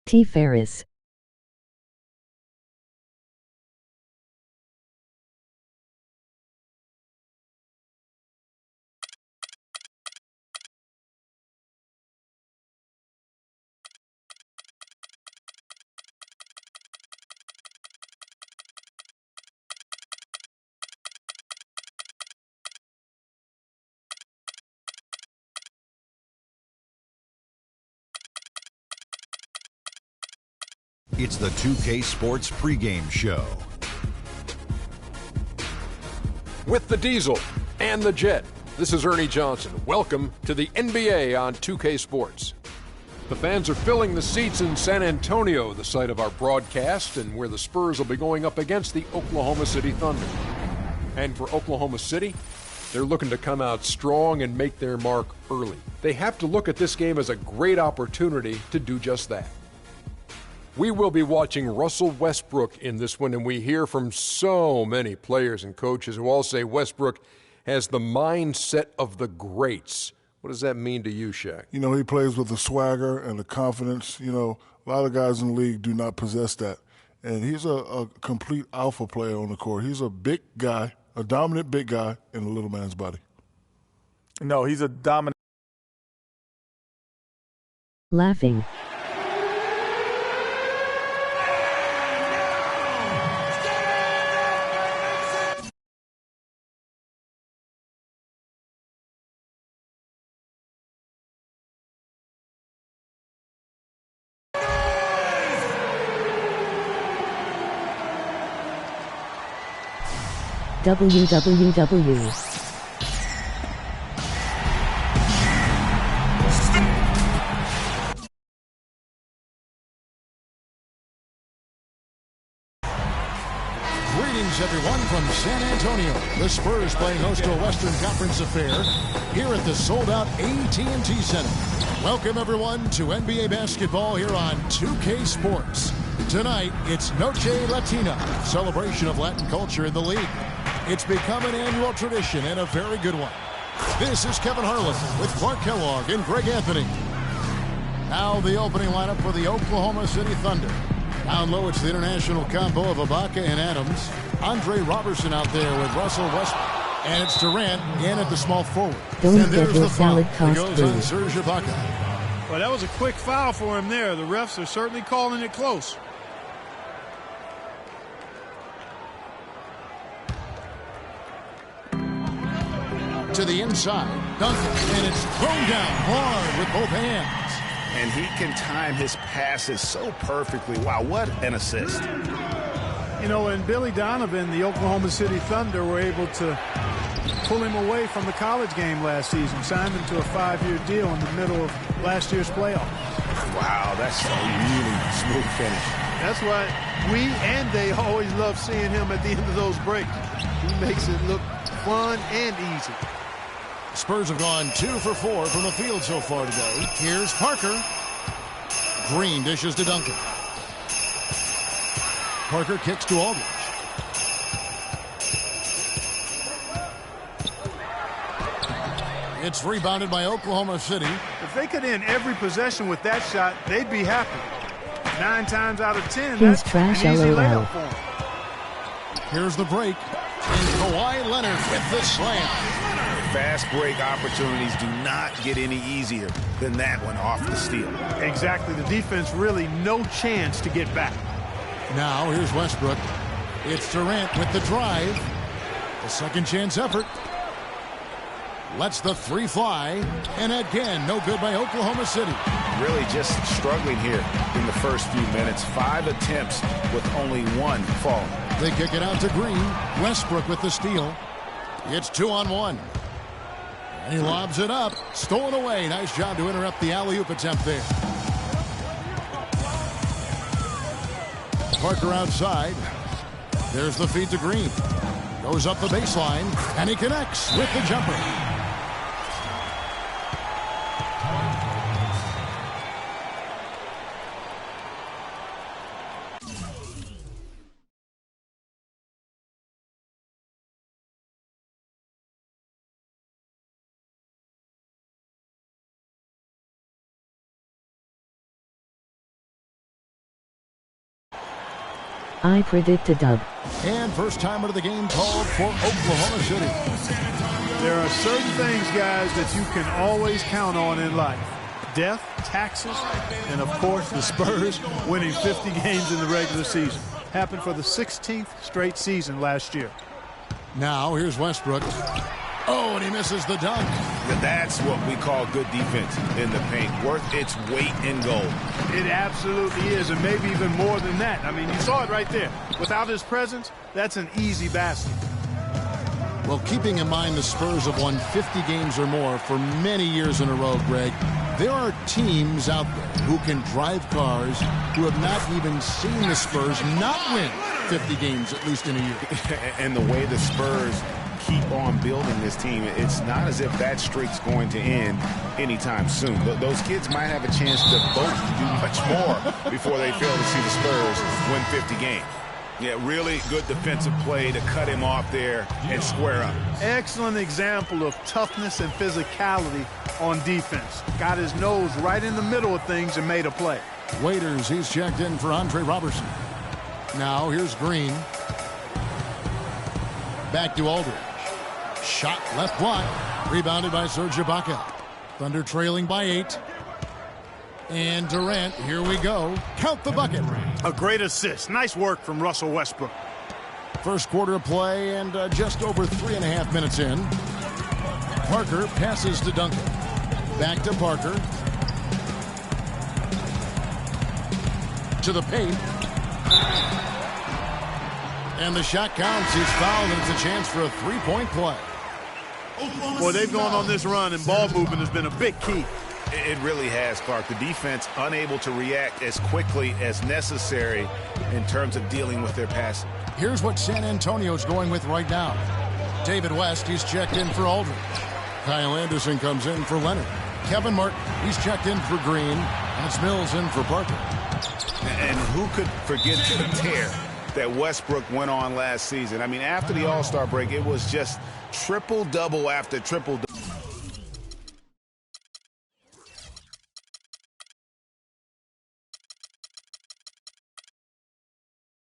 T. Ferris. It's the 2K Sports pregame show. With the Diesel and the Jet, this is Ernie Johnson. Welcome to the NBA on 2K Sports. The fans are filling the seats in San Antonio, the site of our broadcast, and where the Spurs will be going up against the Oklahoma City Thunder. And for Oklahoma City, they're looking to come out strong and make their mark early. They have to look at this game as a great opportunity to do just that. We will be watching Russell Westbrook in this one, and we hear from so many players and coaches who all say Westbrook has the mindset of the greats. What does that mean to you, Shaq? You know, he plays with the swagger and the confidence. You know, a lot of guys in the league do not possess that. And he's a complete alpha player on the court. He's a big guy, a dominant big guy in a little man's body. No, he's a dominant. Laughing. www. Greetings, everyone, from San Antonio. The Spurs playing host to a Western Conference affair here at the sold-out AT&T Center. Welcome, everyone, to NBA basketball here on 2K Sports. Tonight, it's Noche Latina, celebration of Latin culture in the league. It's become an annual tradition and a very good one. This is Kevin Harlan with Clark Kellogg and Greg Anthony. Now the opening lineup for the Oklahoma City Thunder. Down low, it's the international combo of Ibaka and Adams. Andre Robertson out there with Russell Westbrook. And it's Durant in at the small forward. Don't and there's the foul. It cost goes on Serge Ibaka. Well, that was a quick foul for him there. The refs are certainly calling it close. To the inside, Duncan, and it's thrown down hard with both hands. And he can time his passes so perfectly. Wow, what an assist. You know, and Billy Donovan, the Oklahoma City Thunder, were able to pull him away from the college game last season, signed him to a 5-year deal in the middle of last year's playoffs. Wow, that's a really smooth finish. That's why we and they always love seeing him at the end of those breaks. He makes it look fun and easy. Spurs have gone 2 for 4 from the field so far today. Here's Parker. Green dishes to Duncan. Parker kicks to Aldridge. It's rebounded by Oklahoma City. If they could end every possession with that shot, they'd be happy. 9 times out of 10, He's that's trash, an easy LOL. layup for him. Here's the break. And Kawhi Leonard with the slam. Fast break opportunities do not get any easier than that one off the steal. Exactly. The defense really no chance to get back. Now here's Westbrook. It's Durant with the drive. A second chance effort. Lets the three fly. And again, no good by Oklahoma City. Really just struggling here in the first few minutes. 5 attempts with only 1 fall. They kick it out to Green. Westbrook with the steal. It's 2-on-1. And he lobs it up. Stolen away. Nice job to interrupt the alley-oop attempt there. Parker outside. There's the feed to Green. Goes up the baseline. And he connects with the jumper. I predict a dub. And first time out of the game called for Oklahoma City. There are certain things, guys, that you can always count on in life. Death, taxes, and of course the Spurs winning 50 games in the regular season. Happened for the 16th straight season last year. Now here's Westbrook. Oh, and he misses the dunk. That's what we call good defense in the paint. Worth its weight in gold. It absolutely is, and maybe even more than that. I mean, you saw it right there. Without his presence, that's an easy basket. Well, keeping in mind the Spurs have won 50 games or more for many years in a row, Greg, there are teams out there who can drive cars who have not even seen the Spurs not win 50 games, at least in a year. And the way the Spurs keep on building this team, it's not as if that streak's going to end anytime soon. Those kids might have a chance to both do much more before they fail to see the Spurs win 50 games. Yeah, really good defensive play to cut him off there and square up. Excellent example of toughness and physicality on defense. Got his nose right in the middle of things and made a play. Waiters, he's checked in for Andre Robertson. Now here's Green. Back to Aldridge. Shot left block. Rebounded by Serge Ibaka. Thunder trailing by 8. And Durant, here we go. Count the bucket. A great assist. Nice work from Russell Westbrook. First quarter of play and just over 3.5 minutes in. Parker passes to Duncan. Back to Parker. To the paint. And the shot counts. He's fouled, and it's a chance for a three-point play. Boy, they've gone on this run, and ball movement has been a big key. It really has, Clark. The defense unable to react as quickly as necessary in terms of dealing with their passing. Here's what San Antonio's going with right now. David West, he's checked in for Aldridge. Kyle Anderson comes in for Leonard. Kevin Martin, he's checked in for Green. And it's Mills in for Parker. And who could forget the tear that Westbrook went on last season? I mean, after the All-Star break, it was just triple-double after triple-double.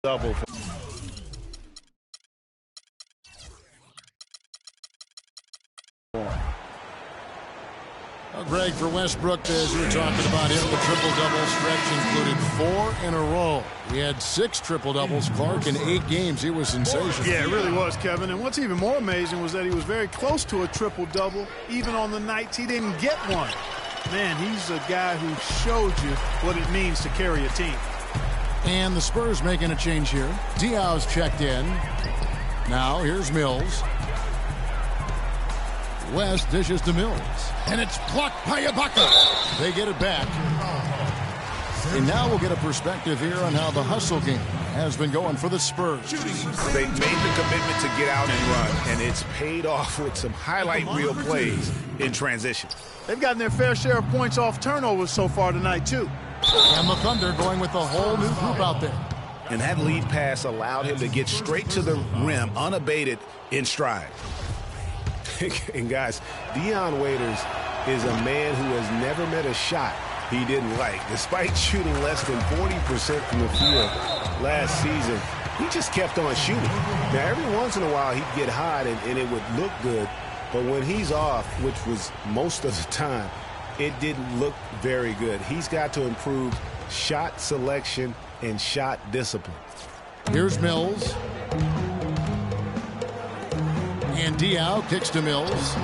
Double. Well, Greg, for Westbrook, as you were talking about him, the triple-double stretch included 4 in a row. He had 6 triple-doubles, Clark, in 8 games. He was sensational. Yeah, it really was, Kevin. And what's even more amazing was that he was very close to a triple-double, even on the nights he didn't get one. Man, he's a guy who showed you what it means to carry a team. And the Spurs making a change here. Diaw's checked in. Now here's Mills. West dishes to Mills. And it's blocked by Ibaka. They get it back. And now we'll get a perspective here on how the hustle game has been going for the Spurs. They made the commitment to get out and run, and it's paid off with some highlight reel plays in transition. They've gotten their fair share of points off turnovers so far tonight, too. And the Thunder going with a whole new group out there. And that lead pass allowed him to get straight to the rim, unabated, in stride. And guys, Dion Waiters is a man who has never met a shot he didn't like. Despite shooting less than 40% from the field last season, he just kept on shooting. Now, every once in a while, he'd get hot and it would look good. But when he's off, which was most of the time, it didn't look very good. He's got to improve shot selection and shot discipline. Here's Mills. And Diaw kicks to Mills.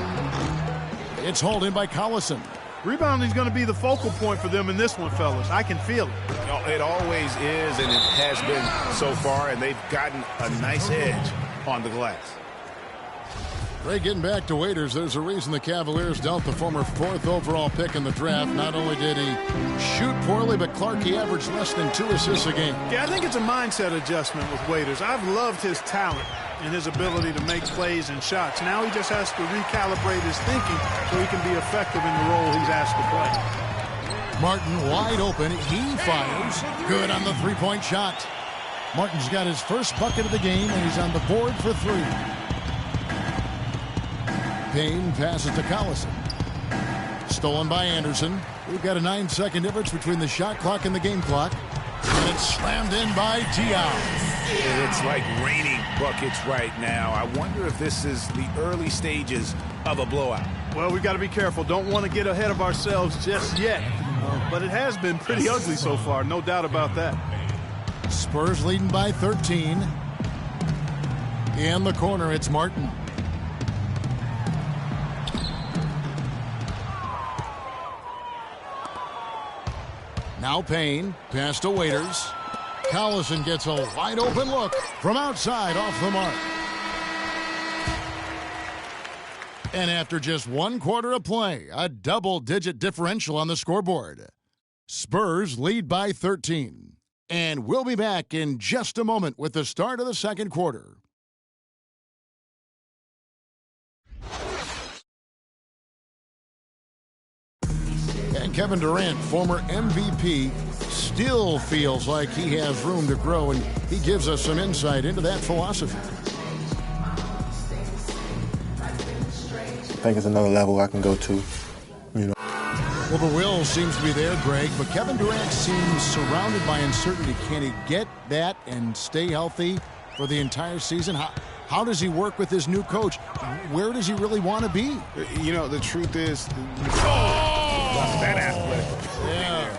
It's hauled in by Collison. Rebounding is going to be the focal point for them in this one, fellas. I can feel it. It always is, and it has been so far, and they've gotten a nice edge on the glass. Ray, getting back to Waiters, there's a reason the Cavaliers dealt the former 4th overall pick in the draft. Not only did he shoot poorly, but Clark, he averaged less than 2 assists a game. Yeah, I think it's a mindset adjustment with Waiters. I've loved his talent and his ability to make plays and shots. Now he just has to recalibrate his thinking so he can be effective in the role he's asked to play. Martin wide open. He fires. Good on the three-point shot. Martin's got his first bucket of the game, and he's on the board for 3. Payne passes to Collison. Stolen by Anderson. We've got a 9-second difference between the shot clock and the game clock. And it's slammed in by Diaw. It's like raining buckets right now. I wonder if this is the early stages of a blowout. Well, we've got to be careful. Don't want to get ahead of ourselves just yet. But it has been pretty ugly so far, no doubt about that. Spurs leading by 13. In the corner, it's Martin. Now Payne, pass to Waiters. Collison gets a wide open look from outside off the mark. And after just 1 quarter of play, a double-digit differential on the scoreboard. Spurs lead by 13. And we'll be back in just a moment with the start of the second quarter. And Kevin Durant, former MVP, still feels like he has room to grow, and he gives us some insight into that philosophy. I think it's another level I can go to, you know. Well, the will seems to be there, Greg, but Kevin Durant seems surrounded by uncertainty. Can he get that and stay healthy for the entire season? How does he work with his new coach? Where does he really want to be? You know, the truth is... that athletic. Yeah.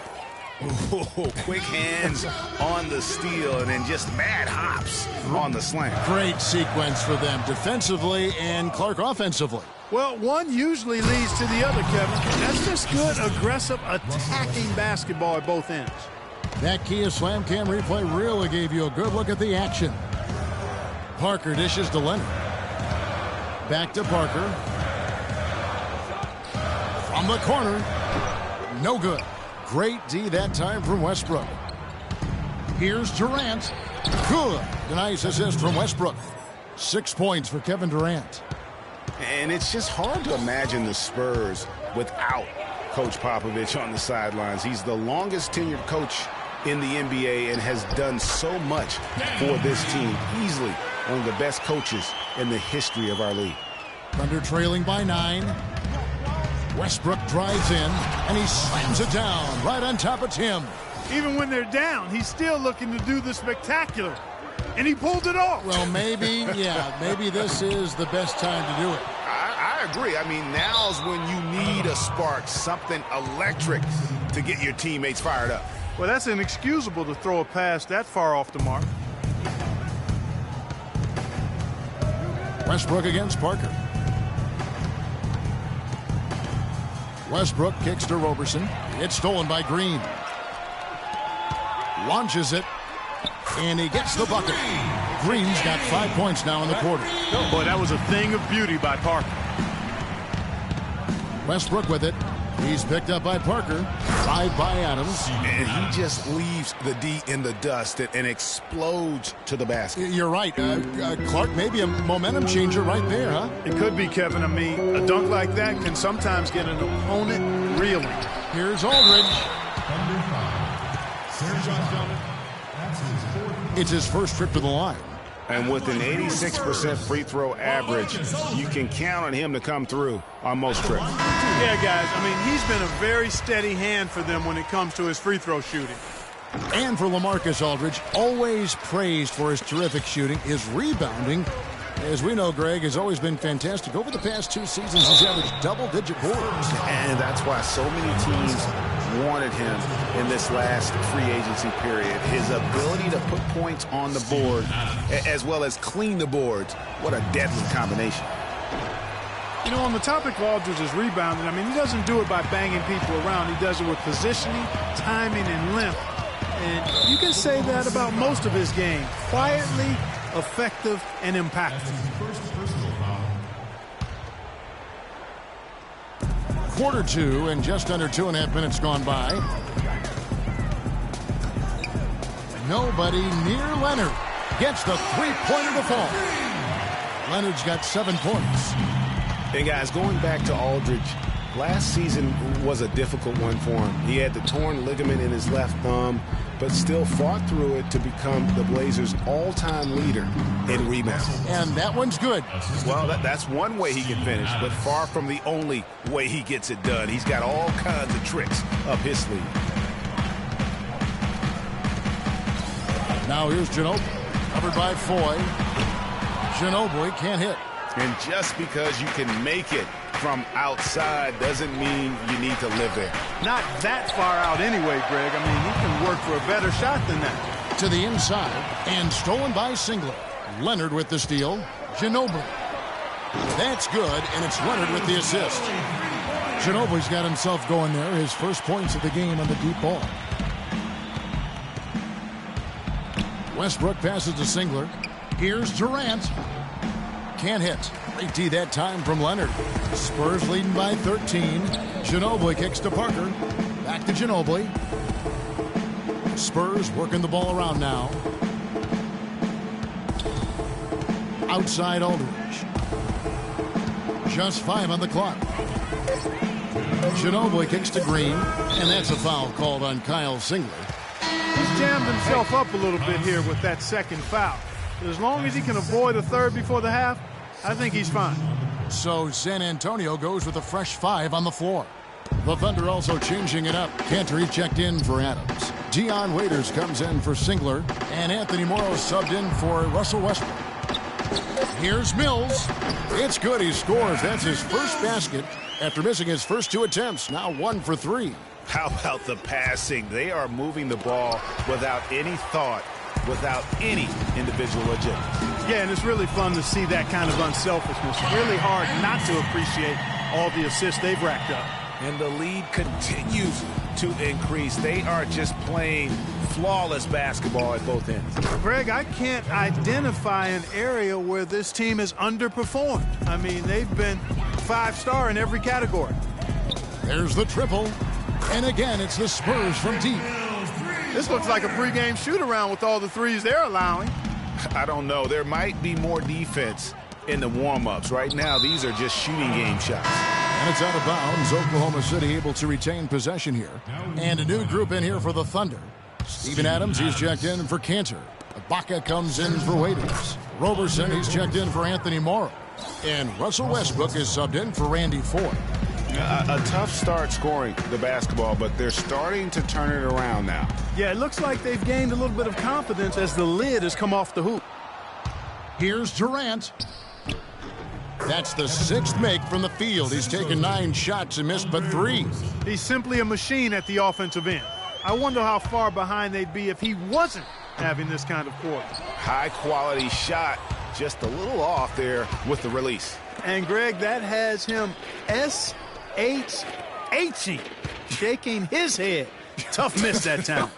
Ooh, quick hands on the steal and then just mad hops on the slam. Great sequence for them defensively and Clark offensively. Well, one usually leads to the other, Kevin. That's just good, aggressive, attacking basketball at both ends. That Kia Slam Cam replay really gave you a good look at the action. Parker dishes to Leonard. Back to Parker. From the corner. No good. Great D that time from Westbrook. Here's Durant. Good. Nice assist from Westbrook. 6 points for Kevin Durant. And it's just hard to imagine the Spurs without Coach Popovich on the sidelines. He's the longest tenured coach in the NBA and has done so much for this team. Easily one of the best coaches in the history of our league. Thunder trailing by 9. Westbrook drives in, and he slams it down right on top of Tim. Even when they're down, he's still looking to do the spectacular. And he pulled it off. Well, maybe this is the best time to do it. I agree. I mean, now's when you need a spark, something electric to get your teammates fired up. Well, that's inexcusable to throw a pass that far off the mark. Westbrook against Parker. Westbrook kicks to Roberson. It's stolen by Green. Launches it. And he gets the bucket. Green's got 5 points now in the quarter. Boy, that was a thing of beauty by Parker. Westbrook with it. He's picked up by Parker. 5 by Adams. And he just leaves the D in the dust and explodes to the basket. You're right. Clark, maybe a momentum changer right there, huh? It could be, Kevin. I mean, a dunk like that can sometimes get an opponent reeling. Here's Aldridge. It's his first trip to the line. And with an 86% free throw average, you can count on him to come through on most trips. Yeah, guys, I mean, he's been a very steady hand for them when it comes to his free throw shooting. And for LaMarcus Aldridge, always praised for his terrific shooting. His rebounding, as we know, Greg, has always been fantastic. Over the past 2 seasons, he's averaged double-digit boards. And that's why so many teams wanted him in this last free agency period. His ability to put points on the board as well as clean the boards. What a deadly combination. You know, on the topic of Aldridge's rebounding, I mean, he doesn't do it by banging people around. He does it with positioning, timing, and length. And you can say that about most of his game. Quietly, effective, and impactful. Quarter 2 and just under 2.5 minutes gone by. Nobody near Leonard. Gets the three-pointer to fall. Leonard's got 7 points. And guys, going back to Aldridge, last season was a difficult one for him. He had the torn ligament in his left thumb, but still fought through it to become the Blazers' all-time leader in rebounds. And that one's good. Well, that's one way he can finish, but far from the only way he gets it done. He's got all kinds of tricks up his sleeve. Now here's Ginobili. Covered by Foy. Ginobili can't hit. And just because you can make it from outside doesn't mean you need to live there. Not that far out anyway, Greg. I mean, he can work for a better shot than that. To the inside, and stolen by Singler. Leonard with the steal. Ginobili. That's good, and it's Leonard with the assist. Ginobili's got himself going there. His first points of the game on the deep ball. Westbrook passes to Singler. Here's Durant. Can't hit. Great D that time from Leonard. Spurs leading by 13. Ginobili kicks to Parker. Back to Ginobili. Spurs working the ball around now. Outside Aldridge. Just 5 on the clock. Ginobili kicks to Green, and that's a foul called on Kyle Singler. He's jammed himself up a little bit here with that second foul. But as long as he can avoid a third before the half, I think he's fine. So San Antonio goes with a fresh 5 on the floor. The Thunder also changing it up. Cantor checked in for Adams. Dion Waiters comes in for Singler, and Anthony Morrow subbed in for Russell Westbrook. Here's Mills. It's good. He scores. That's his first basket after missing his first 2 attempts. Now 1 for 3. How about the passing? They are moving the ball without any thought, without any individual agenda. Yeah, and it's really fun to see that kind of unselfishness. Really hard not to appreciate all the assists they've racked up. And the lead continues to increase. They are just playing flawless basketball at both ends. Greg, I can't identify an area where this team has underperformed. I mean, they've been 5-star in every category. There's the triple. And again, it's the Spurs from deep. This looks like a pregame shoot-around with all the threes they're allowing. I don't know. There might be more defense in the warm-ups. Right now, these are just shooting game shots. And it's out of bounds. Oklahoma City able to retain possession here. And a new group in here for the Thunder. Steven Adams, he's checked in for Cantor. Ibaka comes in for Waiters. Roberson, he's checked in for Anthony Morrow. And Russell Westbrook is subbed in for Randy Ford. A tough start scoring the basketball, but they're starting to turn it around now. Yeah, it looks like they've gained a little bit of confidence as the lid has come off the hoop. Here's Durant. That's the 6th make from the field. He's taken 9 shots and missed but 3. He's simply a machine at the offensive end. I wonder how far behind they'd be if he wasn't having this kind of quarter. High-quality shot, just a little off there with the release. And, Greg, that has him S-H-H-ing, shaking his head. Tough miss that time.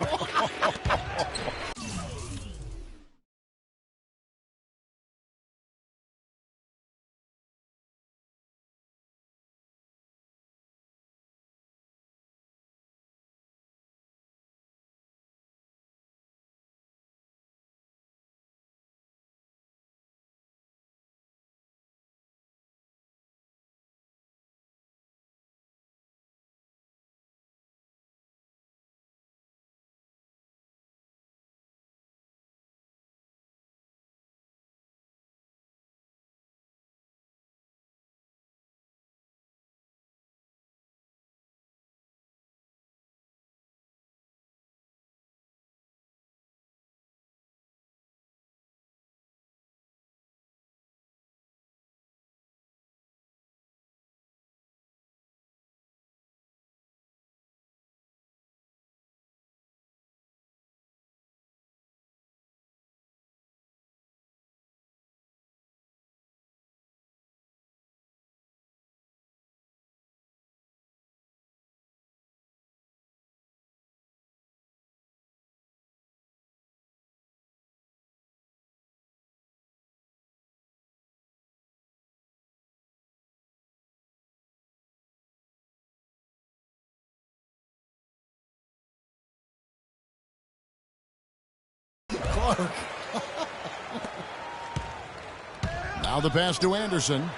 Now the pass to Anderson.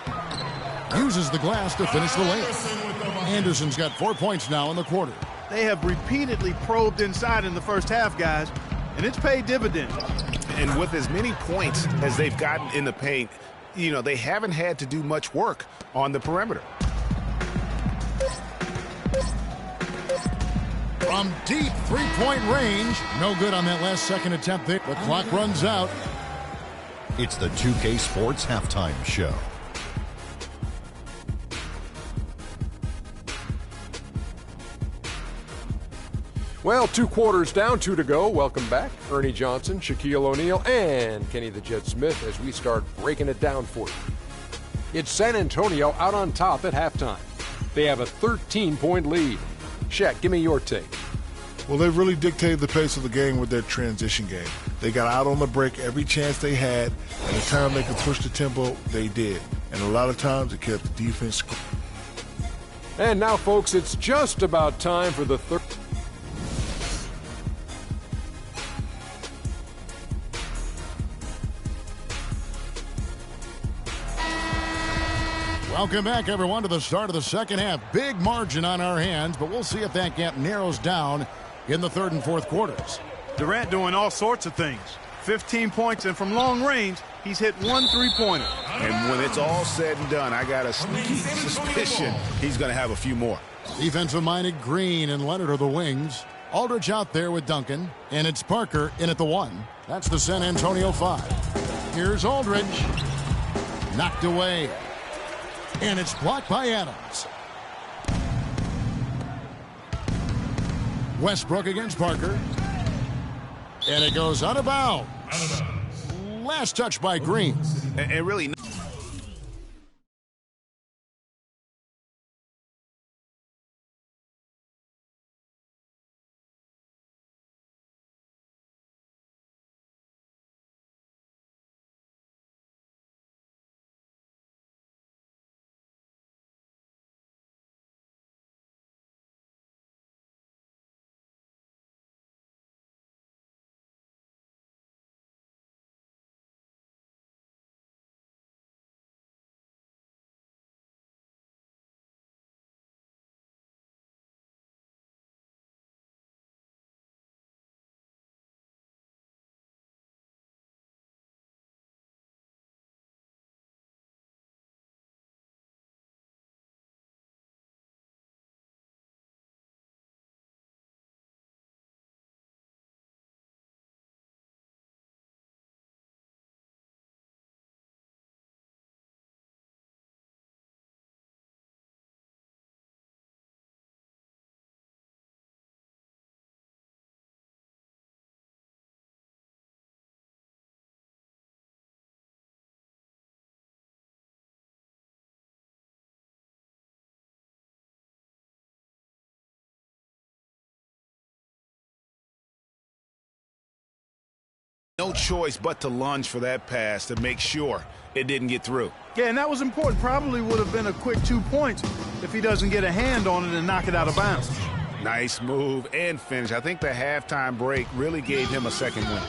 Uses the glass to finish the layup. Anderson's got 4 points now in the quarter. They have repeatedly probed inside in the first half, guys, and it's paid dividends. And with as many points as they've gotten in the paint, you know, they haven't had to do much work on the perimeter. From deep 3-point range. No good on that last second attempt there. The clock runs out. It's the 2K Sports Halftime Show. Well, 2 quarters down, 2 to go. Welcome back, Ernie Johnson, Shaquille O'Neal, and Kenny the Jet Smith as we start breaking it down for you. It's San Antonio out on top at halftime. They have a 13-point lead. Shaq, give me your take. Well, they really dictated the pace of the game with their transition game. They got out on the break every chance they had, and the time they could push the tempo, they did. And a lot of times it kept the defense. And now, folks, it's just about time for the third. Welcome back, everyone, to the start of the second half. Big margin on our hands, but we'll see if that gap narrows down in the third and fourth quarters. Durant doing all sorts of things. 15 points, and from long range, he's hit 1 3-pointer. And when it's all said and done, I got a sneaky suspicion he's going to have a few more. Defensive-minded Green and Leonard are the wings. Aldridge out there with Duncan, and it's Parker in at the 1. That's the San Antonio 5. Here's Aldridge. Knocked away. And it's blocked by Adams. Westbrook against Parker. And it goes out of bounds. Last touch by Green. And really... No choice but to lunge for that pass to make sure it didn't get through. Yeah, and that was important. Probably would have been a quick 2 points if he doesn't get a hand on it and knock it out of bounds. Nice move and finish. I think the halftime break really gave him a second win.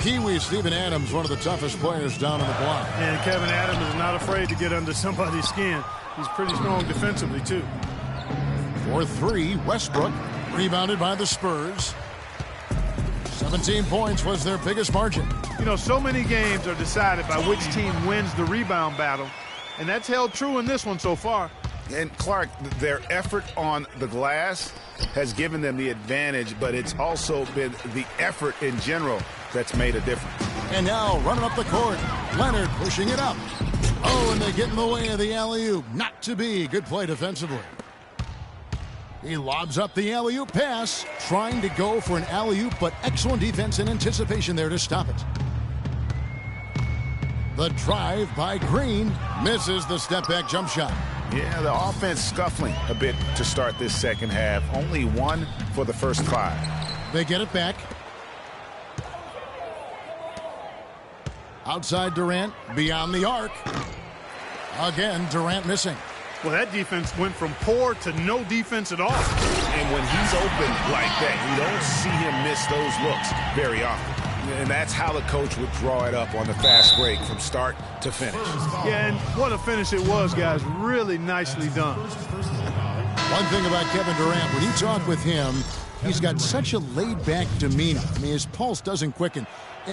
Kiwi Steven Adams, one of the toughest players down on the block. And Kevin Adams is not afraid to get under somebody's skin. He's pretty strong defensively, too. For 3, Westbrook, rebounded by the Spurs. 17 points was their biggest margin. You know, so many games are decided by which team wins the rebound battle, and that's held true in this one so far. And Clark, their effort on the glass has given them the advantage, but it's also been the effort in general that's made a difference. And now running up the court, Leonard pushing it up. Oh, and they get in the way of the alley-oop. Not to be. Good play defensively. He lobs up the alley-oop pass, trying to go for an alley-oop, but excellent defense and anticipation there to stop it. The drive by Green misses the step-back jump shot. Yeah, the offense scuffling a bit to start this second half. Only 1 for the first 5. They get it back. Outside Durant, beyond the arc. Again, Durant missing. Well, that defense went from poor to no defense at all. And when he's open like that, you don't see him miss those looks very often. And that's how the coach would draw it up on the fast break from start to finish. Yeah, and what a finish it was, guys. Really nicely done. One thing about Kevin Durant, when you talk with him, he's got such a laid-back demeanor. I mean, his pulse doesn't quicken.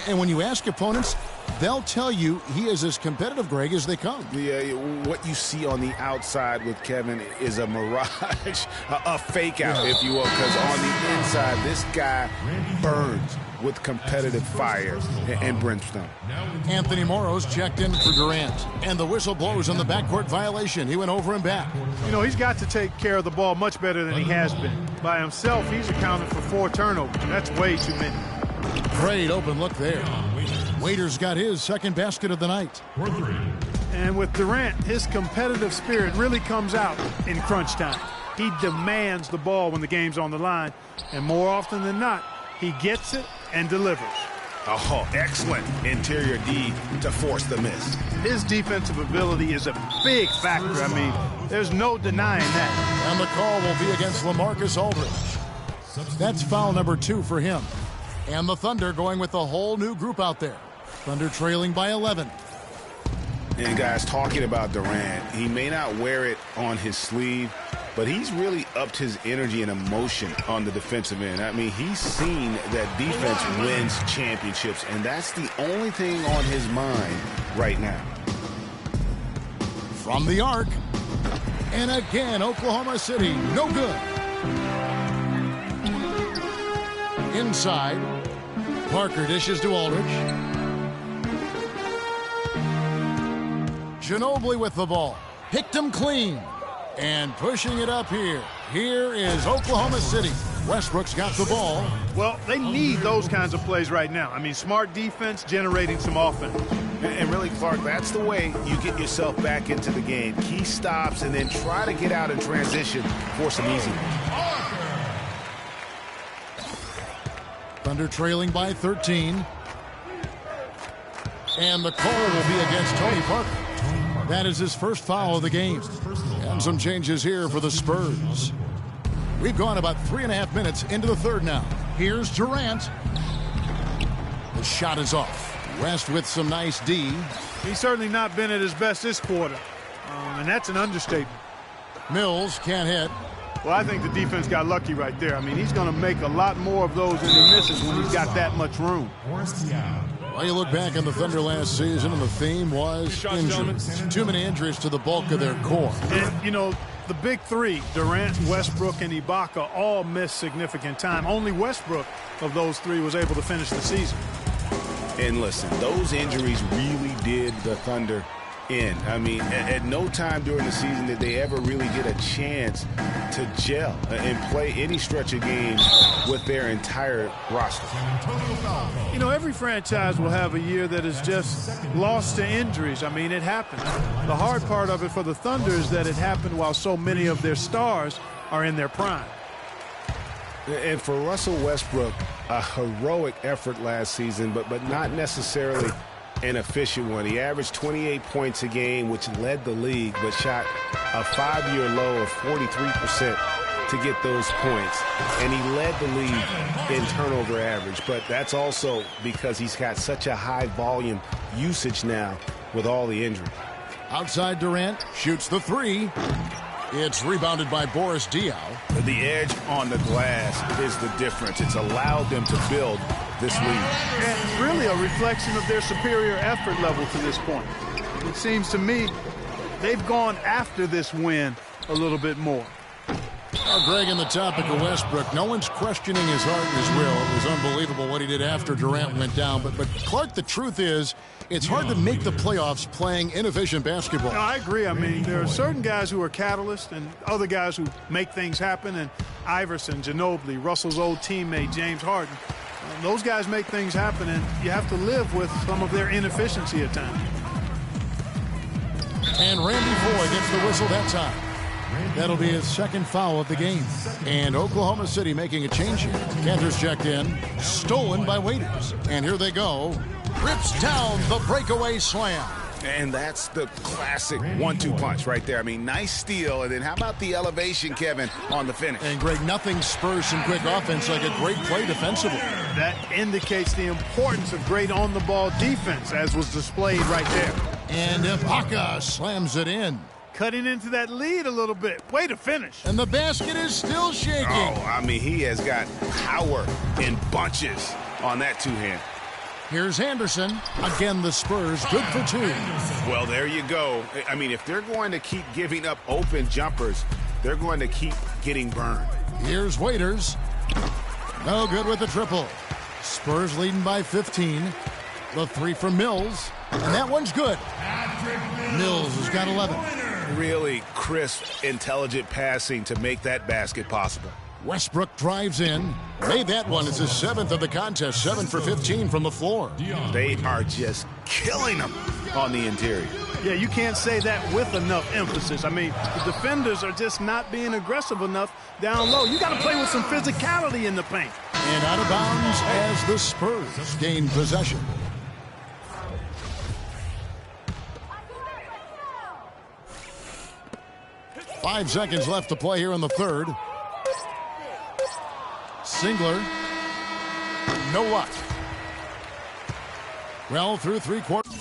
And when you ask opponents, they'll tell you he is as competitive, Greg, as they come. Yeah, what you see on the outside with Kevin is a mirage, a fake out, if you will, because on the inside, this guy burns with competitive fire and brimstone. Anthony Morrow's checked in for Durant, and the whistle blows on the backcourt violation. He went over and back. You know, he's got to take care of the ball much better than he has been. By himself, he's accounted for 4 turnovers. That's way too many. Great open look there. Waiters got his second basket of the night. And with Durant, his competitive spirit really comes out in crunch time. He demands the ball when the game's on the line, and more often than not, he gets it and delivers. Oh, excellent interior D to force the miss. His defensive ability is a big factor. I mean, there's no denying that. And the call will be against LaMarcus Aldridge. That's foul number 2 for him. And the Thunder going with a whole new group out there. Thunder trailing by 11. And guys, talking about Durant, he may not wear it on his sleeve, but he's really upped his energy and emotion on the defensive end. I mean, he's seen that defense wins championships, and that's the only thing on his mind right now. From the arc. And again, Oklahoma City, no good. Inside. Parker dishes to Aldridge. Ginobili with the ball. Picked him clean. And pushing it up here. Here is Oklahoma City. Westbrook's got the ball. Well, they need those kinds of plays right now. I mean, smart defense generating some offense. And really, Clark, that's the way you get yourself back into the game. Key stops and then try to get out in transition for some easy ones. Thunder trailing by 13. And the call will be against Tony Parker. That is his first foul of the game. And some changes here for the Spurs. We've gone about 3.5 minutes into the third now. Here's Durant. The shot is off. West with some nice D. He's certainly not been at his best this quarter. And that's an understatement. Mills can't hit. Well, I think the defense got lucky right there. I mean, he's going to make a lot more of those than he misses when he's got that much room. Well, you look back on the Thunder last season, and the theme was injuries. Too many injuries to the bulk of their core. And, you know, the big three, Durant, Westbrook, and Ibaka, all missed significant time. Only Westbrook of those three was able to finish the season. And listen, those injuries really did the Thunder in. I mean, at no time during the season did they ever really get a chance to gel and play any stretch of games with their entire roster. You know, every franchise will have a year that is just lost to injuries. I mean, it happens. The hard part of it for the Thunder is that it happened while so many of their stars are in their prime. And for Russell Westbrook, a heroic effort last season, but not necessarily an efficient one. He averaged 28 points a game, which led the league, but shot a 5-year low of 43% to get those points. And he led the league in turnover average, but that's also because he's got such a high volume usage now with all the injuries. Outside Durant shoots the three. It's rebounded by Boris Diaw. The edge on the glass is the difference. It's allowed them to build this lead. And really a reflection of their superior effort level to this point. It seems to me they've gone after this win a little bit more. Well, Greg, on the topic of Westbrook, no one's questioning his heart and his will. It was unbelievable what he did after Durant went down. But Clark, the truth is, it's hard to make the playoffs playing inefficient basketball. No, I agree. I mean, there are certain guys who are catalysts and other guys who make things happen. And Iverson, Ginobili, Russell's old teammate, James Harden. Those guys make things happen, and you have to live with some of their inefficiency at times. And Randy Foye gets the whistle that time. That'll be his second foul of the game. And Oklahoma City making a change here. Cantor's checked in. Stolen by Waiters. And here they go. Rips down the breakaway slam. And that's the classic 1-2 punch right there. I mean, nice steal. And then how about the elevation, Kevin, on the finish? And, Greg, nothing spurs some quick offense like a great play defensively. That indicates the importance of great on-the-ball defense, as was displayed right there. And Ibaka slams it in. Cutting into that lead a little bit. Way to finish. And the basket is still shaking. Oh, I mean, he has got power in bunches on that two-hand. Here's Anderson. Again, the Spurs good for 2. Well, there you go. I mean, if they're going to keep giving up open jumpers, they're going to keep getting burned. Here's Waiters. No good with the triple. Spurs leading by 15. The 3 for Mills. And that one's good. Mills has got 11. Really crisp, intelligent passing to make that basket possible. Westbrook drives in. Made that one. It's his 7th of the contest. 7 for 15 from the floor. They are just killing them on the interior. Yeah, you can't say that with enough emphasis. I mean, the defenders are just not being aggressive enough down low. You got to play with some physicality in the paint. And out of bounds as the Spurs gain possession. Five seconds left to play here in the third. Singler. No luck. Well, through 3 quarters.